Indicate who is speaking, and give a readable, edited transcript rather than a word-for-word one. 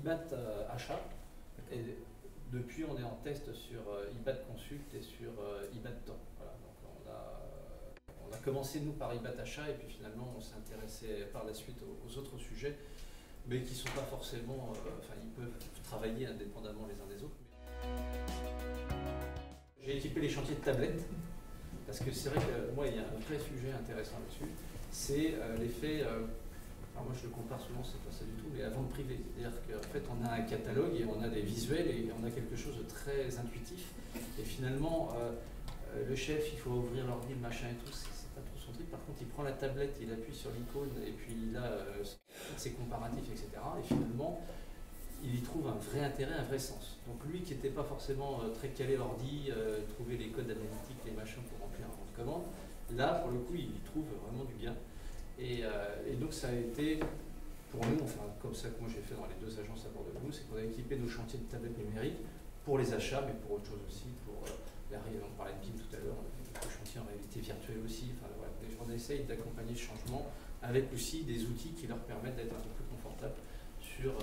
Speaker 1: IBAT Achat. Et depuis, on est en test sur IBAT Consult et sur IBAT Temps. Voilà, donc on a commencé nous par IBAT Achat et puis finalement on s'est intéressé par la suite aux autres sujets, mais qui ne sont pas forcément, enfin ils peuvent travailler indépendamment les uns des autres. J'ai équipé les chantiers de tablettes, parce que c'est vrai que moi il y a un vrai sujet intéressant là-dessus, c'est l'effet, alors moi je le compare souvent, c'est pas ça du tout, mais la vente privée. C'est-à-dire qu'en fait on a un catalogue et on a des visuels et on a quelque chose de très intuitif. Et finalement, le chef, il faut ouvrir l'ordi, le machin et tout, c'est pas trop son truc. Par contre, il prend la tablette, il appuie sur l'icône et puis il a ses comparatifs, etc. Et finalement, il y trouve un vrai intérêt, un vrai sens. Donc lui qui n'était pas forcément très calé ordi, trouver les codes analytiques, les machins pour remplir un compte de commande, là pour le coup il y trouve vraiment du bien. Et donc ça a été pour nous, enfin comme ça que moi j'ai fait dans les deux agences à bord de nous, c'est qu'on a équipé nos chantiers de tablettes numériques pour les achats, mais pour autre chose aussi, pour on parlait de BIM tout à l'heure, on a fait quelques chantiers en réalité virtuelle aussi, enfin voilà, on essaye d'accompagner ce changement avec aussi des outils qui leur permettent d'être un peu plus confortables sur